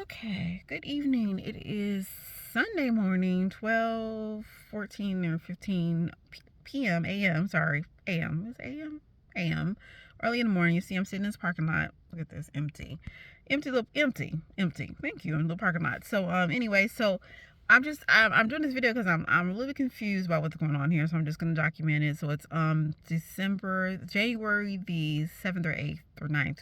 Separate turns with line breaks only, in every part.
Okay, good evening. It is Sunday morning, 12:14 or 15 p.m. a.m. Sorry, a.m. Is a.m. a.m. Early in the morning. You see, I'm sitting in this parking lot. Look at this, empty, empty. Thank you, in the parking lot. So, anyway, so I'm doing this video because I'm a little bit confused about what's going on here. So I'm just gonna document it. So it's January the 7th or 8th or 9th,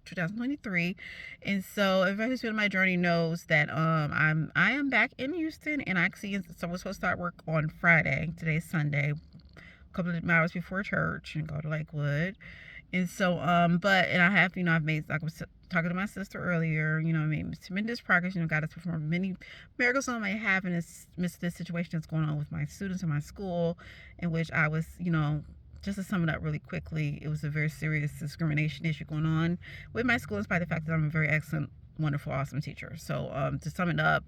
2023. And so everybody who's been on my journey knows that I am back in Houston, and I actually so we're supposed to start work on Friday. Today's Sunday, a couple of hours before church, and go to Lakewood. And so and I have, I've made, like I was talking to my sister earlier, I made tremendous progress. God has performed many miracles on my behalf in this midst of this situation that's going on with my students in my school, in which I was, just to sum it up really quickly, it was a very serious discrimination issue going on with my school, despite the fact that I'm a very excellent, wonderful, awesome teacher. So to sum it up,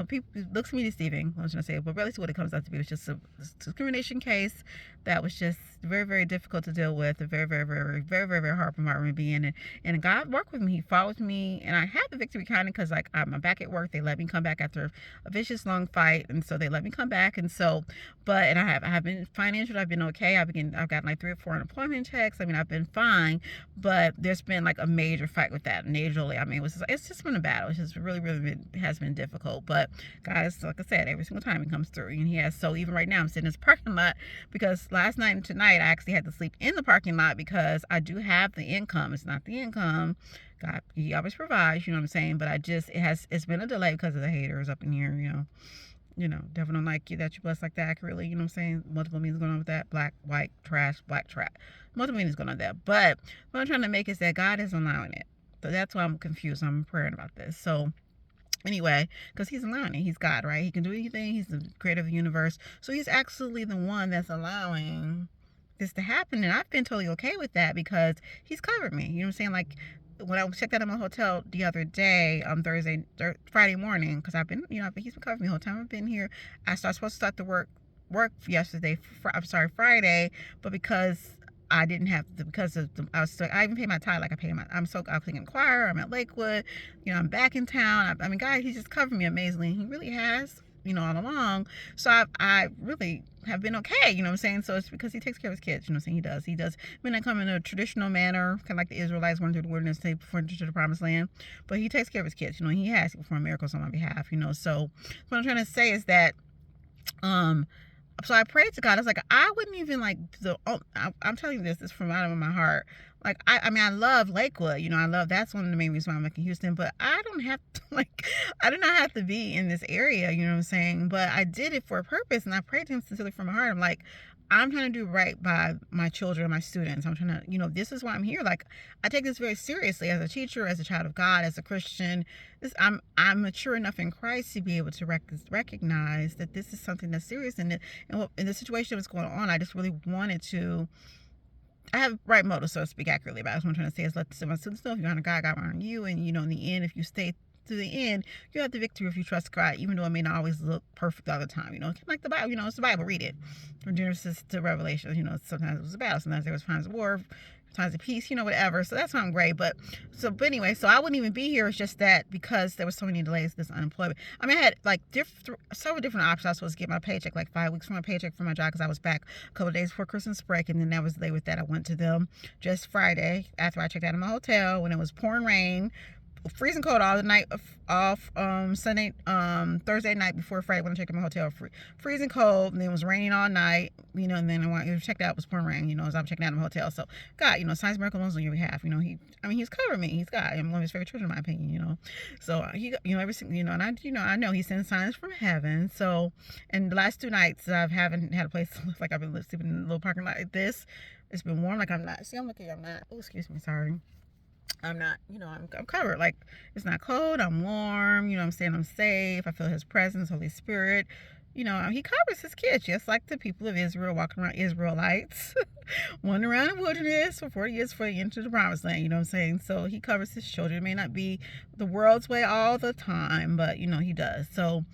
people, it looks to me deceiving, I was going to say, but really what it comes out to be was just a discrimination case that was just very, very difficult to deal with, a very, very, very, very, very, very hard environment to be in. And God worked with me. He fought with me, and I had the victory kind of because, like, I'm back at work. They let me come back after a vicious, long fight, and so they let me come back. And so, and I have been financially, I've been okay. I've gotten like 3 or 4 unemployment checks. I mean, I've been fine, but there's been like a major fight with that majorly. I mean, it's just been a battle. It's just really, really has been difficult. But God, like I said, every single time He comes through, and He has. So even right now, I'm sitting in this parking lot because last night and tonight I actually had to sleep in the parking lot because I do have the income. It's not the income. God, He always provides, you know what I'm saying? But it's been a delay because of the haters up in here, devil don't like you that you bless like that accurately, you know what I'm saying? Multiple meanings going on with that. Black, white, trash, black, trash. Multiple meanings going on with that. But what I'm trying to make is that God is allowing it. So that's why I'm confused. I'm praying about this. So anyway, because He's allowing it. He's God, right? He can do anything. He's the creator of the universe. So He's actually the one that's allowing this to happen. And I've been totally okay with that because He's covered me. You know what I'm saying? Like, when I checked out of my hotel the other day, Friday morning, because He's been covering me the whole time I've been here. I was supposed to start the work yesterday. Friday, but because I didn't have I even paid my tithe like I paid I was singing choir. I'm at Lakewood. I'm back in town. I mean, God, He's just covered me amazingly. He really has, all along. So I really have been okay, you know what I'm saying? So it's because He takes care of His kids, you know what I'm saying? He does. He may not come in a traditional manner, kind of like the Israelites went through the wilderness before to the promised land, but He takes care of His kids, He has performed miracles on my behalf, So what I'm trying to say is that, so I prayed to God. I was like, I wouldn't even I'm telling you this from out of my heart. Like, I mean, I love Lakewood. That's one of the main reasons why I'm in Houston. But I don't have to, I do not have to be in this area, you know what I'm saying? But I did it for a purpose, and I prayed to Him sincerely from my heart. I'm like, I'm trying to do right by my children, my students. I'm trying to, this is why I'm here. Like, I take this very seriously as a teacher, as a child of God, as a Christian. I'm mature enough in Christ to be able to recognize that this is something that's serious. And in the situation that was going on, I just really wanted to. I have right motive, so to speak, accurately about it. What I'm trying to say is let my students know if you honor God, God will honor you. And, in the end, if you stay to the end, you have the victory if you trust God, even though it may not always look perfect all the time. Like the Bible, it's the Bible, read it. From Genesis to Revelation, sometimes it was a battle, sometimes there was times of war, times of peace, whatever. So that's why I'm great. But anyway, so I wouldn't even be here. It's just that because there was so many delays, this unemployment. I mean, I had like several different options. I was supposed to get my paycheck like 5 weeks from my paycheck from my job because I was back a couple of days before Christmas break, and then that was delayed with that. I went to them just Friday after I checked out of my hotel when it was pouring rain, freezing cold all the night off Thursday night before Friday when I checked in my hotel. Freezing cold, and then it was raining all night, and then when I checked out, it was pouring rain, as I'm checking out of my hotel. So God, signs, miracles on your behalf. He's covered me. He's God. I'm one of His favorite children, in my opinion. So He, every single, and I know He sends signs from heaven. So, and the last 2 nights I haven't had a place to live. Like, I've been sleeping in a little parking lot like this. It's been warm. Like, I'm not. See, I'm looking. I'm not. Oh, excuse me. Sorry. I'm not, I'm covered. Like, it's not cold. I'm warm. I'm saying I'm safe. I feel His presence, Holy Spirit. He covers His kids, just like the people of Israel walking around, Israelites, wandering around in the wilderness for 40 years before they enter the promised land. You know what I'm saying? So He covers His children. It may not be the world's way all the time, but, He does. So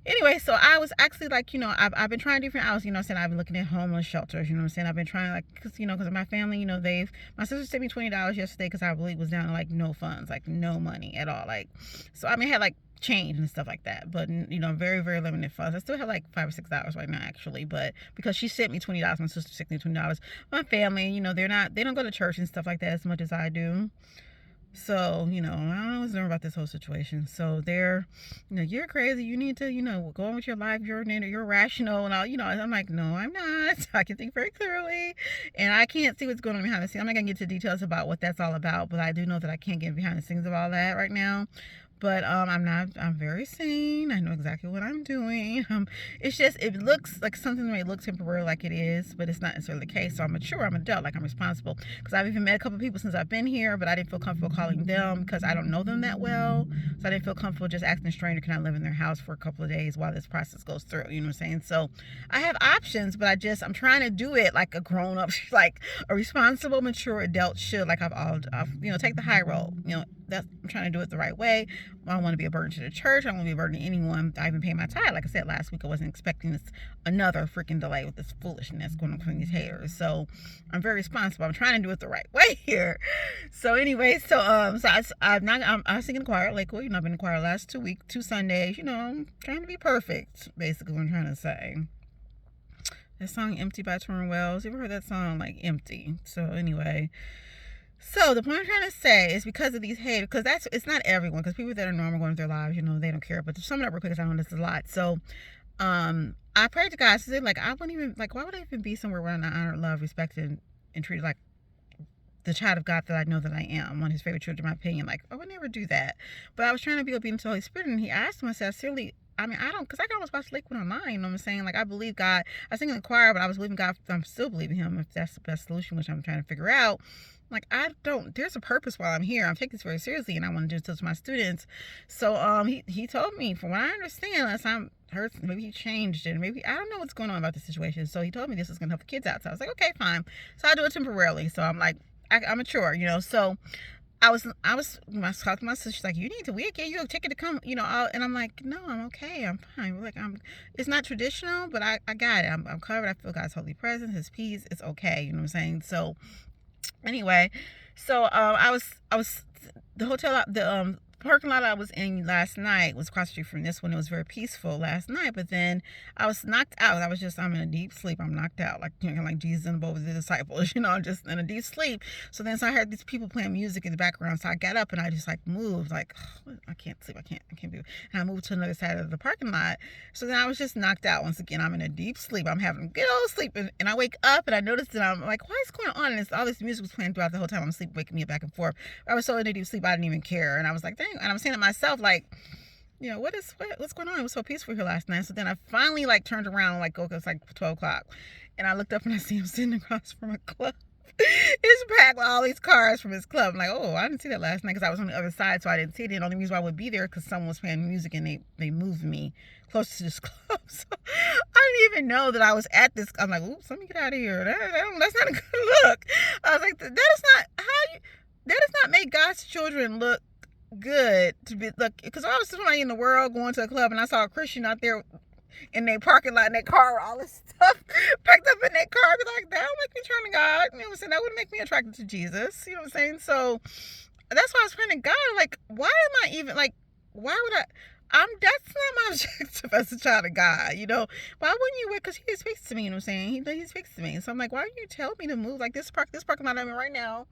anyway, so I was actually like, I've been trying different hours, I'm saying. I've been looking at homeless shelters, I'm saying. I've been trying, like, because my family, my sister sent me $20 yesterday because I believe was down to like no funds, like no money at all. Like, so I had like change and stuff like that, but very, very limited funds. I still have like $5 or $6 right now, actually, but because she sent me $20, my sister sent me $20. My family, they don't go to church and stuff like that as much as I do. So, I don't know what's about this whole situation. So they're, you're crazy. You need to, go on with your life. You're rational. And I'm like, no, I'm not. I can think very clearly. And I can't see what's going on behind the scenes. I'm not going to get to details about what that's all about. But I do know that I can't get behind the scenes of all that right now. But I'm very sane. I know exactly what I'm doing. It's just, it looks like something that may look temporary, like it is, but it's not necessarily the case. So I'm mature, I'm adult, like I'm responsible. Because I've even met a couple of people since I've been here, but I didn't feel comfortable calling them because I don't know them that well. So I didn't feel comfortable just asking a stranger, can I live in their house for a couple of days while this process goes through? You know what I'm saying? So I have options, but I'm trying to do it like a grown up, like a responsible, mature adult should. Like I've take the high road. I'm trying to do it the right way. I don't want to be a burden to the church. I don't want to be a burden to anyone. I even pay my tithe. Like I said last week, I wasn't expecting another freaking delay with this foolishness going on from these haters. So I'm very responsible. I'm trying to do it the right way here. So anyway, I was singing in the choir at Lakewood. I've been in the choir the last 2 Sundays. I'm trying to be perfect. Basically, what I'm trying to say. That song "Empty" by Torrin Wells. You ever heard that song, like "Empty"? So anyway. So the point I'm trying to say is because of these haters, because it's not everyone, because people that are normal going through their lives, they don't care. But to sum it up real quick, because I know this is a lot. So I prayed to God. So like, I wouldn't even, like, why would I even be somewhere where I'm not honored, loved, respected, and treated like the child of God that I know that I am, one of his favorite children, in my opinion? Like, I would never do that. But I was trying to be obedient to the Holy Spirit, and he asked myself, seriously, because I can almost watch Lakewood online, you know what I'm saying? Like, I believe God. I sing in the choir, but I was believing God. I'm still believing him, if that's the best solution, which I'm trying to figure out. Like, there's a purpose while I'm here. I'm taking this very seriously, and I want to do this to my students. So, he told me, from what I understand, last time I heard, maybe he changed it. Maybe, I don't know what's going on about the situation. So he told me this is going to help the kids out. So I was like, okay, fine. So I'll do it temporarily. So I'm like, I'm mature, So I was talking to my sister. She's like, we get you a ticket to come, and I'm like, no, I'm okay. I'm fine. Like, it's not traditional, but I got it. I'm covered. I feel God's holy presence, his peace. It's okay. You know what I'm saying? So anyway, so I was the hotel, the parking lot I was in last night was across the street from this one. It was very peaceful last night, but then I was knocked out. I'm in a deep sleep. I'm knocked out, like, like Jesus in the boat with the disciples, I'm just in a deep sleep. So I heard these people playing music in the background. So I got up and I just like moved, like, oh, I can't sleep. I can't be. And I moved to another side of the parking lot. So then I was just knocked out once again. I'm in a deep sleep. I'm having a good old sleep. And I wake up and I noticed that I'm like, why is going on? And all this music was playing throughout the whole time I'm asleep, waking me back and forth. I was so in a deep sleep, I didn't even care. And I was like, dang. And I'm saying to myself, like, what's going on? It was so peaceful here last night. So then I finally, like, turned around, like, it's like 12 o'clock. And I looked up and I see him sitting across from a club. It's packed with all these cars from his club. I'm like, oh, I didn't see that last night because I was on the other side, so I didn't see it. The only reason why I would be there because someone was playing music and they moved me close to this club. So I didn't even know that I was at this. I'm like, oops, let me get out of here. That's not a good look. I was like, that does not make God's children look good to be, look, because I was somebody in the world going to a club and I saw a Christian out there in their parking lot in their car, all this stuff packed up in their car. I'd be like, that would make me turn to God. You know what I'm saying? That would make me attracted to Jesus. You know what I'm saying? So that's why I was praying to God. Like, why am I even, like, why would that's not my objective as a child of God, Why wouldn't you wait? Because he speaks to me, you know what I'm saying? He speaks to me. So I'm like, why don't you tell me to move? Like, this parking lot I'm in right now,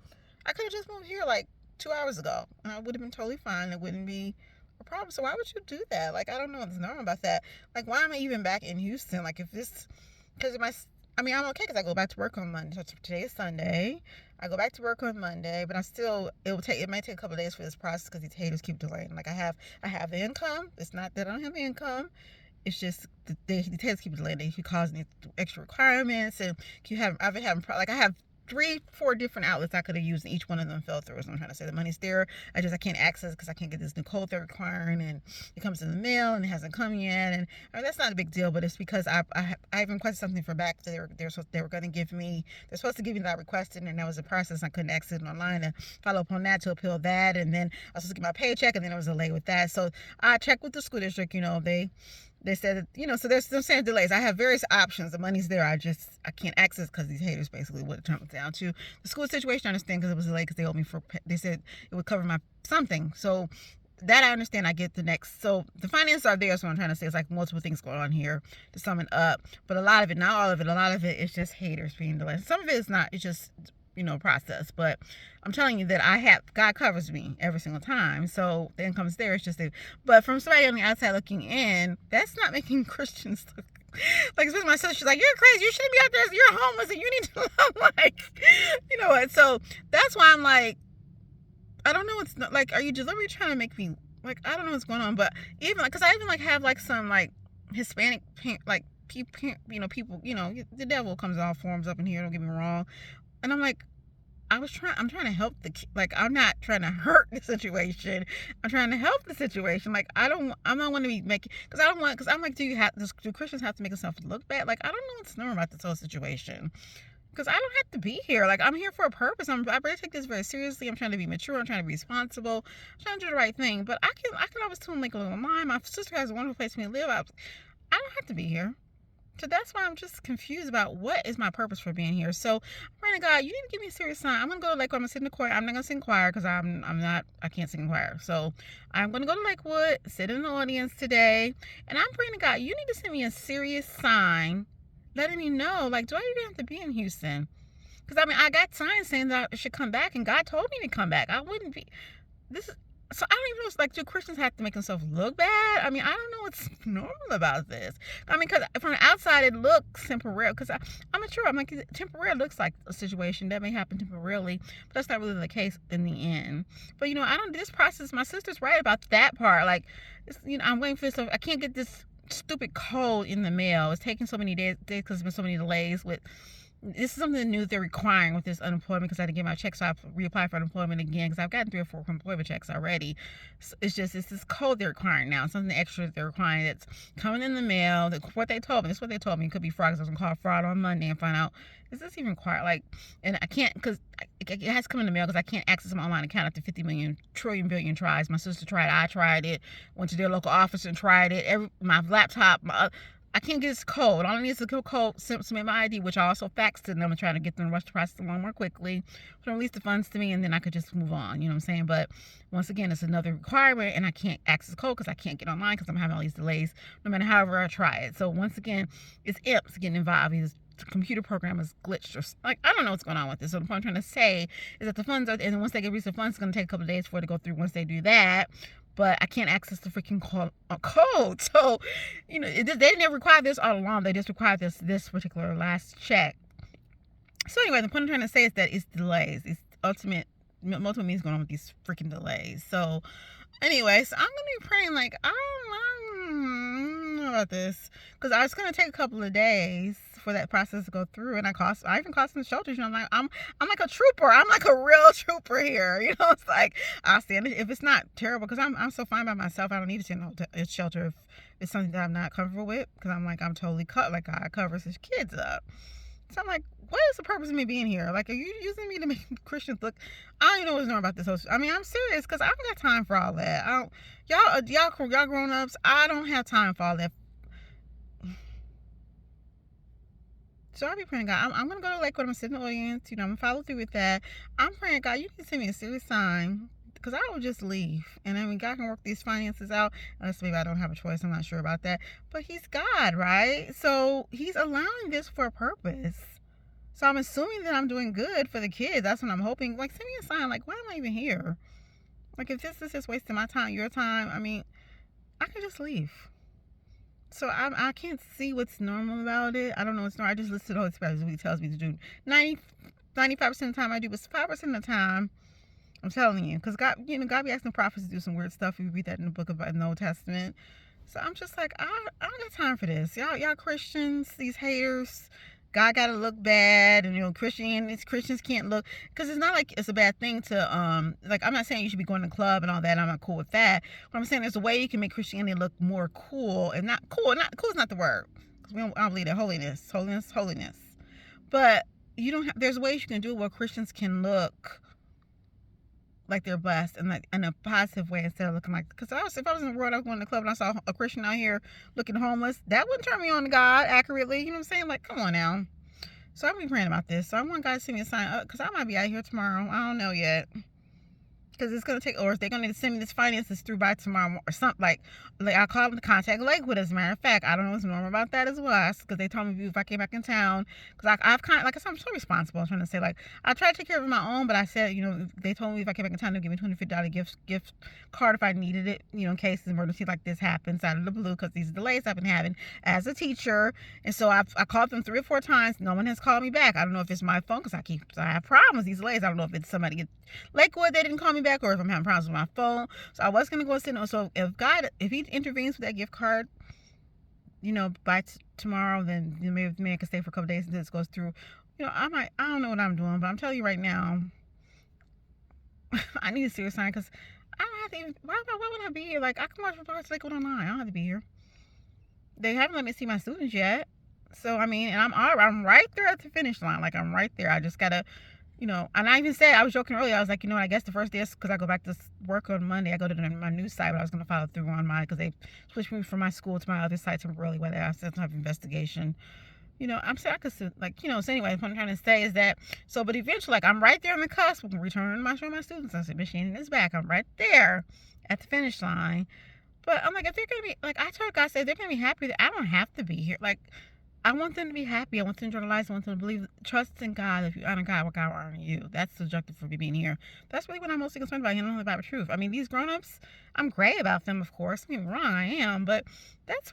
I could have just moved here like 2 hours ago and I would have been totally fine. It wouldn't be a problem. So why would you do that? Like, I don't know what's normal about that. Like, why am I even back in Houston? Like, if this, because I'm okay because I go back to work on Monday. So today is Sunday. I go back to work on Monday, but it might take a couple of days for this process because these haters keep delaying. Like, I have the income. It's not that I don't have the income. It's just the haters keep delaying. They keep causing extra requirements and I've been having I have 3-4 different outlets I could have used, and each one of them fell through. So I'm trying to say the money's there. I can't access it because I can't get this new code they're requiring, and it comes in the mail and it hasn't come yet. And that's not a big deal, but it's because I even requested something for back that they were going to give me. They're supposed to give me that I requested, and that was a process. I couldn't access it online and follow up on that to appeal that. And then I was supposed to get my paycheck, and then there was a delay with that. So I checked with the school district. they said that, so there's some saying delays. I have various options. The money's there. I can't access because these haters basically what it comes down to. The school situation I understand because it was delayed because they owed me they said it would cover my something. So that I understand. I get the next. So the finances are there. So what I'm trying to say it's like multiple things going on here to sum it up. But a lot of it, not all of it, a lot of it is just haters being delayed. Some of it is not. It's just, process. But I'm telling you that God covers me every single time. So the income's there. It's just but from somebody on the outside looking in, that's not making Christians look like, especially my sister, she's like, you're crazy. You shouldn't be out there. You're homeless and you need to, I'm like, you know what? So that's why I'm like, I don't know. It's not like, are you deliberately trying to make me like, I don't know what's going on, but even like, cause I even like have like some like Hispanic, like people, the devil comes in all forms up in here. Don't get me wrong. And I'm like, I'm trying to help like, I'm not trying to hurt the situation. I'm trying to help the situation. Like, I'm not want to be making, because I'm like, do Christians have to make themselves look bad? Like, I don't know what's normal about this whole situation. Because I don't have to be here. Like, I'm here for a purpose. I better take this very seriously. I'm trying to be mature. I'm trying to be responsible. I'm trying to do the right thing. But I can always tune like a little mind. My sister has a wonderful place for me to live. I don't have to be here. So that's why I'm just confused about what is my purpose for being here. So, praying to God, you need to give me a serious sign. I'm gonna go to Lakewood. I'm gonna sit in the choir. I'm not gonna sing choir because I can't sing choir. So I'm gonna go to Lakewood, sit in the audience today, and I'm praying to God, you need to send me a serious sign, letting me know, like, do I even have to be in Houston? Because I got signs saying that I should come back, and God told me to come back. I wouldn't be. So I don't even know, like, do Christians have to make themselves look bad? I don't know what's normal about this. Because from the outside, it looks temporary. Because I'm not sure. I'm like, temporary looks like a situation that may happen temporarily, but that's not really the case in the end. But, this process, my sister's right about that part. Like, I'm waiting for this. I can't get this stupid code in the mail. It's taking so many days because there's been so many delays with. This is something new that they're requiring with this unemployment because I didn't get my check, so I have to reapply for unemployment again because I've gotten 3 or 4 employment checks already. So it's this code they're requiring now, something extra that they're requiring that's coming in the mail. What they told me, this is what they told me. It could be fraud because I was going to call fraud on Monday and find out, is this even required? Like, and I can't, because it has to come in the mail because I can't access my online account after 50 million, trillion, billion tries. My sister tried it. I tried it. Went to their local office and tried it. My laptop, I can't get this code. All I need is a code, submit my ID, which I also faxed to them and trying to get them to rush the process along more quickly, to release the funds to me, and then I could just move on. You know what I'm saying? But once again, it's another requirement, and I can't access the code because I can't get online because I'm having all these delays, no matter however I try it. So once again, it's imps getting involved. These computer program is glitched, or like, I don't know what's going on with this. So the point I'm trying to say is that the funds are, and then once they get released, the funds, it's going to take a couple of days for it to go through. Once they do that, but I can't access the freaking code. So, they didn't require this all along. They just required this particular last check. So anyway, the point I'm trying to say is that it's delays. It's multiple means going on with these freaking delays. So anyway, so I'm going to be praying like, I don't know about this. Because it's going to take a couple of days for that process to go through, and I even cost some shelters. I'm like like a trooper. I'm like a real trooper here. It's like I'll stand it if it's not terrible because I'm so fine by myself. I don't need to send a shelter if it's something that I'm not comfortable with because I'm totally cut. Like God covers his kids up. So I'm like, what is the purpose of me being here? Like, are you using me to make Christians look? I don't even know what's normal about this whole. I'm serious because I don't got time for all that. Y'all grown ups. I don't have time for all that. So I'll be praying, God, I'm going to go to Lakewood. I'm going to sit in the audience. I'm going to follow through with that. I'm praying, God, you can send me a serious sign because I will just leave. And then God can work these finances out. Unless maybe I don't have a choice. I'm not sure about that. But he's God, right? So he's allowing this for a purpose. So I'm assuming that I'm doing good for the kids. That's what I'm hoping. Like, send me a sign. Like, why am I even here? Like, if this is just wasting my time, your time, I can just leave. So I can't see what's normal about it. I don't know what's normal. I just listen to the Holy Spirit. What he tells me to do. 95% of the time I do, but 5% of the time, I'm telling you. Because God be asking prophets to do some weird stuff. You read that in the book of the Old Testament. So I'm just like, I don't got time for this. Y'all Christians, these haters, God got to look bad, and Christians can't look, because it's not like it's a bad thing to like, I'm not saying you should be going to the club and all that. I'm not cool with that. But I'm saying there's a way you can make Christianity look more cool, and not cool. Cool is not the word, because I don't believe that holiness. But there's ways you can do it where Christians can look like they're blessed and like in a positive way instead of looking like, because if I was in the world, I was going to the club and I saw a Christian out here looking homeless, that wouldn't turn me on to God accurately. You know what I'm saying? Like, come on now. So I'm be praying about this. So I want God to send me a sign up because I might be out here tomorrow. I don't know yet. Because it's going to take, or if they're going to send me this finances through by tomorrow or something, like I called them to contact Lakewood, as a matter of fact. I don't know what's normal about that as well, because they told me if I came back in town, because I've kind of, like I said, I'm so responsible. I'm trying to say, like, I try to take care of my own, but I said, you know, they told me if I came back in town, they'd give me $250 gift card if I needed it, you know, in case an emergency like this happens out of the blue, because these delays I've been having as a teacher. And so I called them 3 or 4 times. No one has called me back. I don't know if it's my phone, because I have problems with these delays. I don't know if it's somebody at Lakewood, they didn't call me back, or if I'm having problems with my phone. So I was going to go and sit on. So if he intervenes with that gift card, you know, by tomorrow, then maybe I can stay for a couple days until this goes through. You know, I don't know what I'm doing, but I'm telling you right now, I need a serious sign, because I don't have to even, why would I be here? Like, I can watch reports Lakewood online. I don't have to be here. They haven't let me see my students yet. So, I mean, and I'm right there at the finish line. Like, I'm right there. I just got to, you know, and I even said, I was joking earlier, I was like, you know, I guess the first day is because I go back to work on Monday. I go to my new site, but I was going to follow through on mine because they switched me from my school to my other site temporarily where I said some type of investigation. You know, I'm saying I could, like, you know, so anyway, what I'm trying to say is that, so, but eventually, like, I'm right there on the cusp of returning my students. I said, machine is back. I'm right there at the finish line. But I'm like, if they're going to be, like, I told God, I said, they're going to be happy that I don't have to be here. Like, I want them to be happy. I want them to enjoy their lives. I want them to believe, trust in God. If you honor God, what God will honor you. That's the objective for me being here. That's really what I'm mostly concerned about. You know, about the truth. I mean, these grown-ups, I'm great about them, of course. Don't get me wrong, I am. But that's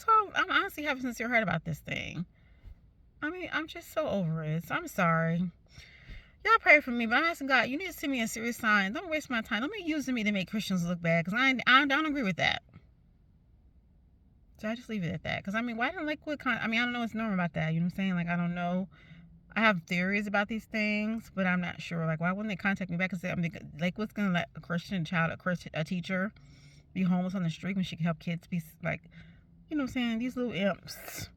how I'm honestly having a sincere heart about this thing. I mean, I'm just so over it. So I'm sorry. Y'all pray for me, but I'm asking God, you need to send me a serious sign. Don't waste my time. Don't be using me to make Christians look bad, because I don't agree with that. So I just leave it at that. Because, I mean, why didn't Lakewood I mean, I don't know what's normal about that. You know what I'm saying? Like, I don't know. I have theories about these things, but I'm not sure. Like, why wouldn't they contact me back and say, I mean, Lakewood's going to let a Christian child, a teacher, be homeless on the street when she can help kids be, like, you know what I'm saying? These little imps.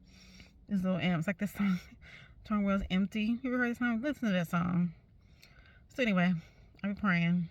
These little imps. Like this song, Turn World's Empty. You ever heard this song? Listen to that song. So anyway, I'm praying.